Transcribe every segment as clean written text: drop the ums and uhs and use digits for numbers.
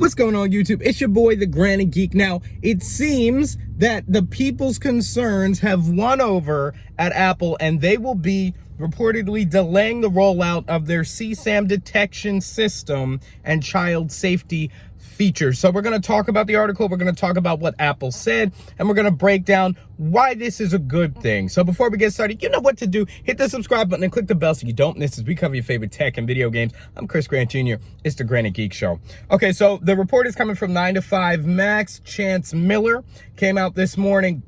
What's going on, YouTube? It's your boy, the Granny Geek. Now, it seems that the people's concerns have won over at Apple, and they will be reportedly delaying the rollout of their CSAM detection system and child safety features. So we're going to talk about the article, we're going to talk about what Apple said, and we're going to break down why this is a good thing. So before we get started, you know what to do. Hit the subscribe button and click the bell so you don't miss as we cover your favorite tech and video games. I'm Chris Grant Jr. It's the Granny Geek Show. Okay, so the report is coming from 9 to 5 Max. Chance Miller came out this morning.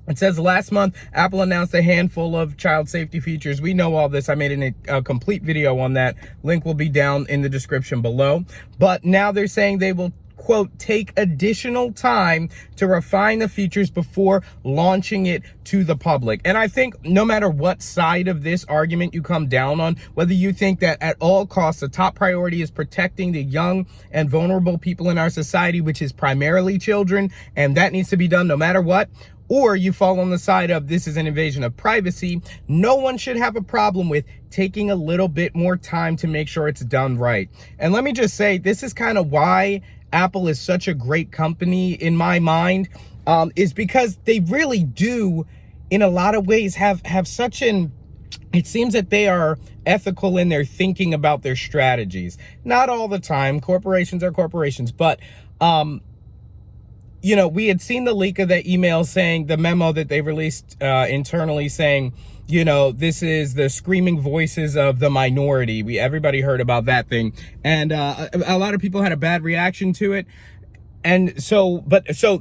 It says last month, Apple announced a handful of child safety features. We know all this. I made a complete video on that. Link will be down in the description below. But now they're saying they will, quote, take additional time to refine the features before launching it to the public. And I think no matter what side of this argument you come down on, whether you think that at all costs, the top priority is protecting the young and vulnerable people in our society, which is primarily children, and that needs to be done no matter what, or you fall on the side of this is an invasion of privacy, no one should have a problem with taking a little bit more time to make sure it's done right. And let me just say, this is kind of why Apple is such a great company in my mind, is because they really do, in a lot of ways, have such an, it seems that they are ethical in their thinking about their strategies. Not all the time, corporations are corporations, but you know, we had seen the leak of the email saying, the memo that they released internally saying, you know, this is the screaming voices of the minority. Everybody heard about that thing. And a lot of people had a bad reaction to it. And so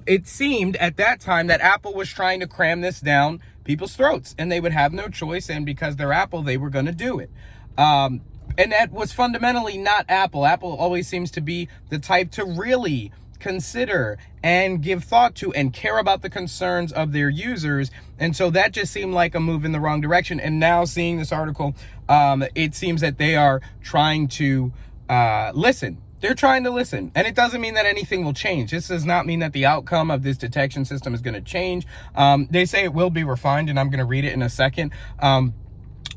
it seemed at that time that Apple was trying to cram this down people's throats, and they would have no choice. And because they're Apple, they were going to do it. And that was fundamentally not Apple. Apple always seems to be the type to really consider and give thought to and care about the concerns of their users. And so that just seemed like a move in the wrong direction. And now seeing this article, it seems that they are trying to listen. They're trying to listen. And it doesn't mean that anything will change. This does not mean that the outcome of this detection system is going to change. They say it will be refined, and I'm going to read it in a second.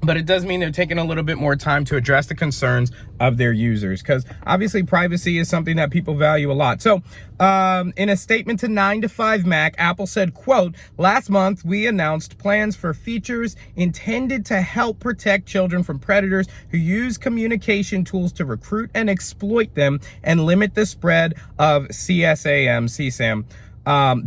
But it does mean they're taking a little bit more time to address the concerns of their users, because obviously privacy is something that people value a lot. So in a statement to 9 to 5 Mac, Apple said, quote, last month we announced plans for features intended to help protect children from predators who use communication tools to recruit and exploit them and limit the spread of CSAM.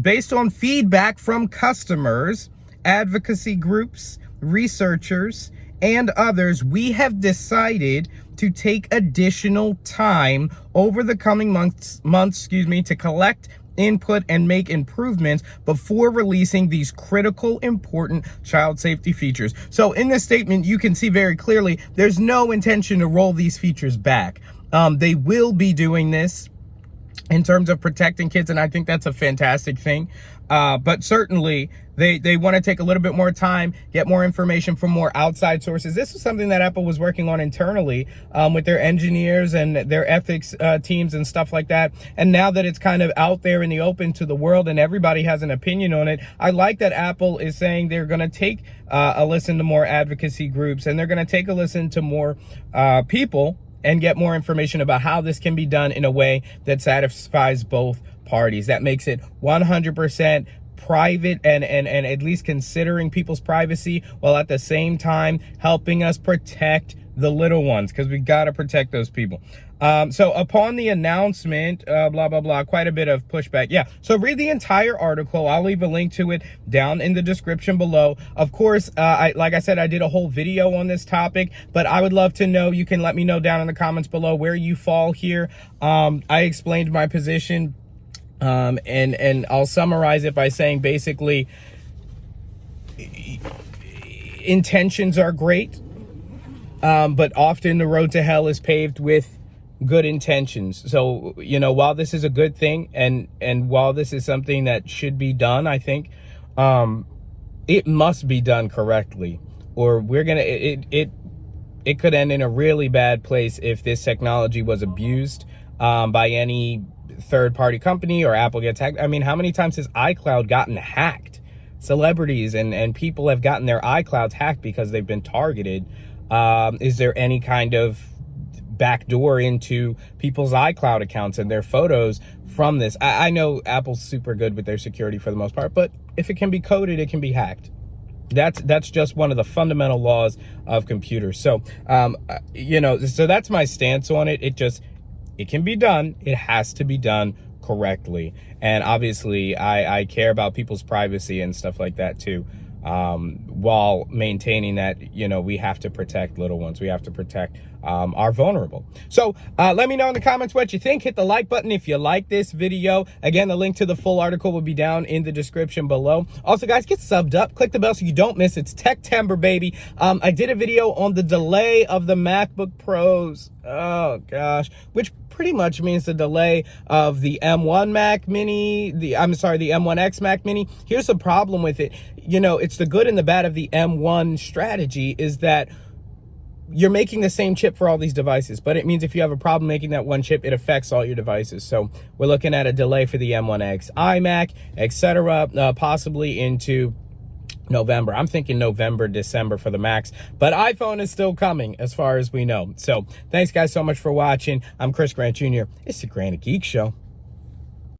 Based on feedback from customers, advocacy groups, researchers, and others, we have decided to take additional time over the coming months, to collect input and make improvements before releasing these critical, important child safety features. So in this statement, you can see very clearly there's no intention to roll these features back. They will be doing this in terms of protecting kids, and I think that's a fantastic thing. But certainly they want to take a little bit more time, get more information from more outside sources. This is something that Apple was working on internally with their engineers and their ethics teams and stuff like that. And now that it's kind of out there in the open to the world and everybody has an opinion on it, I like that Apple is saying they're going to take a listen to more advocacy groups, and they're going to take a listen to more people and get more information about how this can be done in a way that satisfies both parties. That makes it 100% private and at least considering people's privacy, while at the same time helping us protect the little ones, because we got to protect those people. So upon the announcement, blah, blah, blah, quite a bit of pushback. Yeah, so read the entire article. I'll leave a link to it down in the description below. Of course, like I said, I did a whole video on this topic, but I would love to know, you can let me know down in the comments below where you fall here. I explained my position, and I'll summarize it by saying basically intentions are great, but often the road to hell is paved with good intentions. So, you know, while this is a good thing, and while this is something that should be done, I think it must be done correctly, or we're gonna it could end in a really bad place if this technology was abused by any third-party company, or Apple gets hacked. I mean, how many times has iCloud gotten hacked? Celebrities and people have gotten their iClouds hacked because they've been targeted. Is there any kind of backdoor into people's iCloud accounts and their photos from this. I know Apple's super good with their security for the most part, but if it can be coded, it can be hacked. That's just one of the fundamental laws of computers. So, so that's my stance on it. It can be done. It has to be done correctly. And obviously I care about people's privacy and stuff like that too. While maintaining that, we have to protect little ones. We have to protect our vulnerable. So let me know in the comments what you think. Hit the like button if you like this video. Again, the link to the full article will be down in the description below. Also, guys, get subbed up. Click the bell so you don't miss. It's Tech-tember, baby. I did a video on the delay of the MacBook Pros. Oh, gosh. Which pretty much means the delay of the M1 Mac Mini, the M1X Mac Mini. Here's the problem with it. It's the good and the bad of the M1 strategy is that you're making the same chip for all these devices, but it means if you have a problem making that one chip, it affects all your devices. So we're looking at a delay for the M1X iMac, etc., possibly into November. I'm thinking November, December for the Macs, but iPhone is still coming as far as we know. So thanks guys so much for watching. I'm Chris Grant Jr. It's the Granite Geek Show.